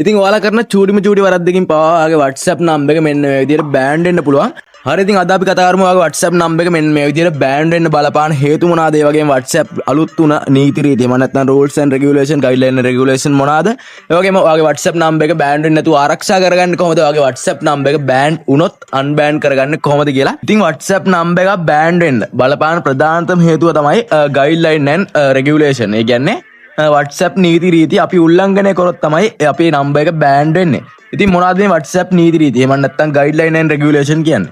ඉතින් ඔයාලා කරන චූටි වරද්දකින් පවා ඔයාගේ WhatsApp number එක මෙන්න මේ විදිහට බෑන්ඩ් වෙන්න පුළුවන්. හරි ඉතින් අද අපි කතා කරමු ඔයාගේ WhatsApp number එක මෙන්න මේ විදිහට බෑන්ඩ් වෙන්න බලපාන හේතු මොනවාද? ඒ වගේම WhatsApp අලුත් තුන නීති රීති එහෙම නැත්නම් rules and regulation guideline and regulation මොනවාද? ඒ වගේම ඔයාගේ WhatsApp number එක බෑන්ඩ් වෙන්නේ නැතුව ආරක්ෂා කරගන්නේ කොහොමද? ඔයාගේ WhatsApp number එක බෑන්ඩ් වුණොත් unban කරගන්නේ කොහොමද කියලා. ඉතින් WhatsApp number එක බෑන්ඩ් වෙන්න බලපාන ප්‍රධානතම හේතුව තමයි guideline and regulation. ඒ කියන්නේ WhatsApp නීති රීති අපි උල්ලංඝනය කරොත් තමයි අපේ නම්බර් එක බෑන්ඩ් වෙන්නේ. ඉතින් මොනවද මේ WhatsApp නීති රීති? එහෙම නැත්නම් guideline and regulation කියන්නේ?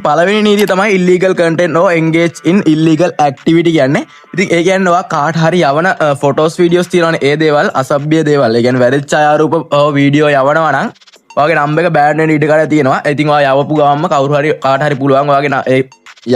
පළවෙනි නීතිය තමයි illegal content or engage in illegal activity කියන්නේ. ඉතින් ඒ කියන්නේ ඔයා කාට හරි යවන photos videos තියෙනවනේ ඒ දේවල් අසභ්‍ය දේවල්. ඒ කියන්නේ වැරදි ඡායාරූප වීඩියෝ යවනවා නම් ඔයාගේ නම්බර් එක බෑන්ඩ් වෙන්න ඉඩ කඩ තියෙනවා. ඉතින් ඔයා යවපු ගමන්ම කවුරු හරි කාට හරි පුළුවන් ඔයාගේ ඒ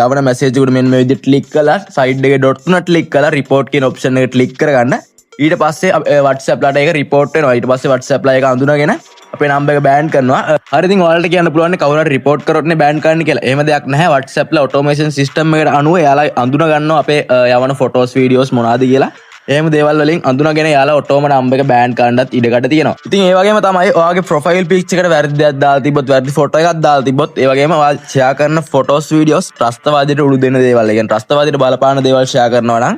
යවන මැසේජ් එකට මෙන්න මේ විදිහට ක්ලික් කරලා සයිඩ් එකේ ඩොට් තුන ක්ලික් කරලා report කියන ඔප්ෂන් එක ක්ලික් කරගන්න. ඊට පස්සේ WhatsApp ලාට ඒක report වෙනවා. ඊට පස්සේ WhatsApp ලා ඒක අඳුනගෙන අපේ නම්බර් එක බෑන් කරනවා. හරි ඉතින් ඔයාලට කියන්න පුළුවන් නේ කවුරු හරි report කරොත්නේ බෑන් කරන්න කියලා. එහෙම දෙයක් නැහැ. WhatsApp ලා automation system එකට අනුව එයාලා අඳුන ගන්නවා අපේ යවන photos videos මොනවාද කියලා. එහෙම දේවල් වලින් අඳුනගෙන එයාලා ඔටෝම නම්බර් එක බෑන් කරන්නත් ඉඩකඩ තියෙනවා. ඉතින් ඒ වගේම තමයි ඔයාගේ profile pic එකට වැරදි දෙයක් දාලා තිබ්බොත් වැරදි photo එකක් දාලා තිබ්බොත් ඒ වගේම ඔයා share කරන photos videos ත්‍රස්තවාදයට උඩු දෙන දේවල්. ඒ කියන්නේ ත්‍රස්තවාදයට බලපාන දේවල් share කරනවා නම්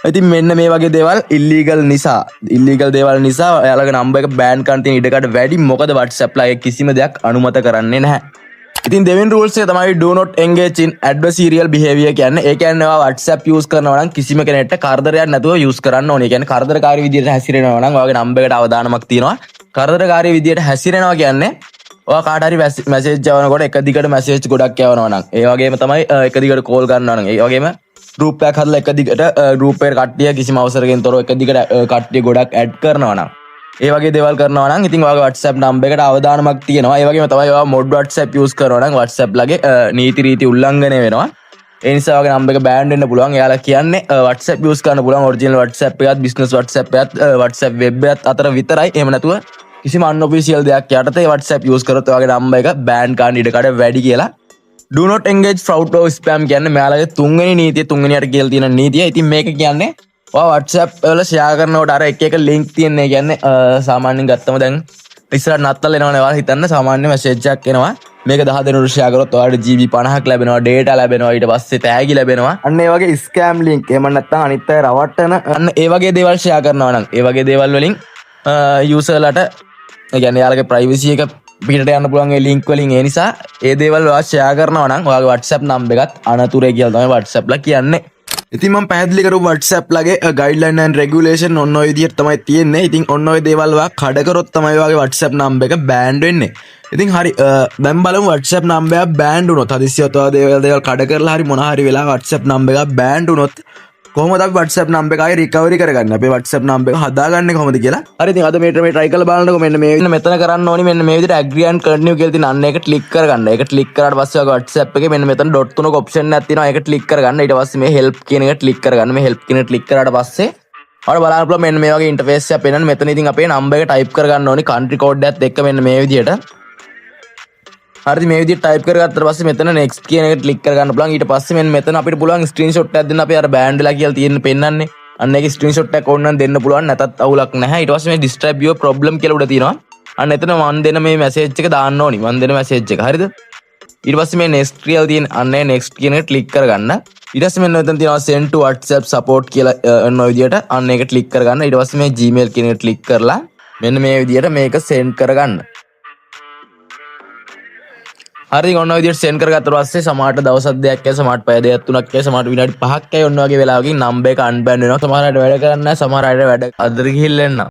ඉතින් මෙන්න මේ වගේ දේවල් illegal දේවල් නිසා ඔයාලගේ නම්බර් එක බෑන් කරන්න තියෙන ඉඩකඩ වැඩි. මොකද WhatsApp ලා කිසිම දෙයක් අනුමත කරන්නේ නැහැ. ඉතින් දෙවෙනි rules එක තමයි do not engage in adversarial behavior කියන්නේ. ඒ කියන්නේ ඔයා WhatsApp use කරනවා නම් කිසිම කෙනෙක්ට කරදරයක් නැතුව use කරන්න ඕනේ. ඒ කියන්නේ කරදරකාරී විදියට හැසිරෙනවා නම් ඔයාගේ නම්බර් එකට අවදානමක් තියෙනවා. කරදරකාරී විදියට හැසිරෙනවා කියන්නේ ඔයා කාට හරි මැසේජ් යවනකොට එක දිගට මැසේජ් ගොඩක් යවනවා නම්, ඒ වගේම තමයි එක දිගට කෝල් කරනවා නම්, ඒ වගේම group එකක් හදලා එක දිගට group එකට කට්ටිය කිසිම අවසරකින් තොරව එක දිගට කට්ටිය ගොඩක් add කරනවා නම්, ඒ වගේ දේවල් කරනවා නම් ඉතින් ඔයාගේ WhatsApp නම්බර් එකට අවදානමක් තියෙනවා. ඒ වගේම තමයි ඔයා mod WhatsApp use කරනවා නම් WhatsApp ලගේ නීති රීති උල්ලංඝනය වෙනවා. ඒ නිසා ඔයාගේ නම්බර් එක බෑන්ඩ් වෙන්න පුළුවන්. එයාලා කියන්නේ WhatsApp use කරන්න පුළුවන් ඔරිජිනල් WhatsApp එකත් business WhatsApp එකත් WhatsApp web එකත් අතර විතරයි. එහෙම නැතුව කිසිම unofficial දෙයක් යටතේ WhatsApp use කරොත් ඔයාගේ නම්බර් එක බෑන්ඩ් කරන්න ඉඩ කඩ වැඩි කියලා. do not engage fraud or spam කියන්නේ මෙයාලගේ තුන්වෙනි නීතිය, තුන්වෙනියට කියලා තියෙන නීතිය. ඉතින් මේක කියන්නේ ඔයා WhatsApp වල share කරනකොට අර එක එක link තියෙන්නේ. කියන්නේ සාමාන්‍යයෙන් ගත්තම දැන් ඉස්සරහට නත්තල් එනවනේ. ඔයාලා හිතන්න සාමාන්‍ය message එකක් එනවා. මේක 10 දෙනෙකුට share කරොත් ඔයාලට GB 50ක් ලැබෙනවා, data ලැබෙනවා, ඊට පස්සේ තෑගි ලැබෙනවා. අන්න ඒ වගේ scam link එහෙම නැත්නම් අනිත් අය රවට්ටන අන්න ඒ වගේ දේවල් share කරනවා නම් ඒ වගේ දේවල් වලින් userලට ඒ කියන්නේ යාලගේ privacy එක පිටට යන්න පුළුවන් ඒ link වලින්. ඒ නිසා ඒ දේවල් ඔයා share කරනවා නම් ඔයාගේ WhatsApp number එකත් අනතුරේ කියලා තමයි WhatsApp ලා කියන්නේ. ඉතින් මම පැහැදිලි කරපු WhatsApp ලගේ guideline and regulation ඔන්න ඔය විදිහට තමයි තියෙන්නේ. ඉතින් ඔන්න ඔය දේවල් ඔයා කඩ කරොත් තමයි ඔයාගේ WhatsApp number එක banned වෙන්නේ. ඉතින් හරි දැන් බලමු WhatsApp number එක banned වුණොත් හදිස්සියට ඔයා දේවල් කඩ කරලා හරි මොන හරි වෙලා WhatsApp number එක banned වුණොත් කොහොමද අපි WhatsApp number එක ආයෙ recovery කරගන්නේ? අපේ WhatsApp number එක හදාගන්නේ කොහොමද කියලා. හරි ඉතින් අද මේ try කරලා බලන්නකො. මෙන්න මේ මෙතන කරන්න ඕනි මෙන්න මේ විදිහට agree and continue කියලා තියෙන අන්න එක click කරගන්න. ඒක click කරාට පස්සේ ඔයාගේ WhatsApp එකේ මෙන්න මෙතන dot තුනක option එකක් තියෙනවා. ඒක click කරගන්න. ඊට පස්සේ මේ help කියන එක click කරගන්න. මේ help කියන එක click කරාට පස්සේ ඔයාලා බලන්න පුළුවන් මෙන්න මේ වගේ interface එකක් පේනවනේ. මෙතන ඉතින් අපේ number එක type කරගන්න ඕනි country code එකත් එක්ක මෙන්න මේ විදිහට. හරි මේ විදිහට type කරගත්තාට පස්සේ මෙතන next කියන එක click කරගන්න පුළුවන්. ඊට පස්සේ මෙන්න මෙතන අපිට පුළුවන් screenshot එකක් දෙන්න. අපි අර banned වෙලා කියලා තියෙන පෙන්නන්නේ. අන්න ඒකේ screenshot එකක් ඕන නම් දෙන්න පුළුවන්. නැතත් අවුලක් නැහැ. ඊට පස්සේ මේ describe your problem කියලා උඩ තියෙනවා. අන්න එතන මම දෙන මේ message එක දාන්න ඕනි. මම දෙන message එක. හරිද? ඊට පස්සේ මේ next කියලා තියෙන අන්න ඒ next කියන එක click කරගන්න. ඊට පස්සේ මෙන්න මෙතන තියෙනවා send to WhatsApp support කියලා ඔන්න ඔය විදිහට අන්න ඒක click කරගන්න. ඊට පස්සේ මේ Gmail කියන එක click කරලා මෙන්න මේ විදිහට මේක send කරගන්න. හරි ඔන්න ඔය විදිහට send කරගත්තාට පස්සේ සමහරට දවසක් දෙකක් යයි, සමහරට පැය දෙකක් තුනක් යයි, සමහරට විනාඩි 5ක් යයි ඔන්න ඔය වගේ වෙලාවකින් නම්බර් එක unban වෙනවා. සමහර අයට වැඩ කරන්නේ නැහැ, සමහර අයට වැඩ අතර ගිහිල්ලා එන්න.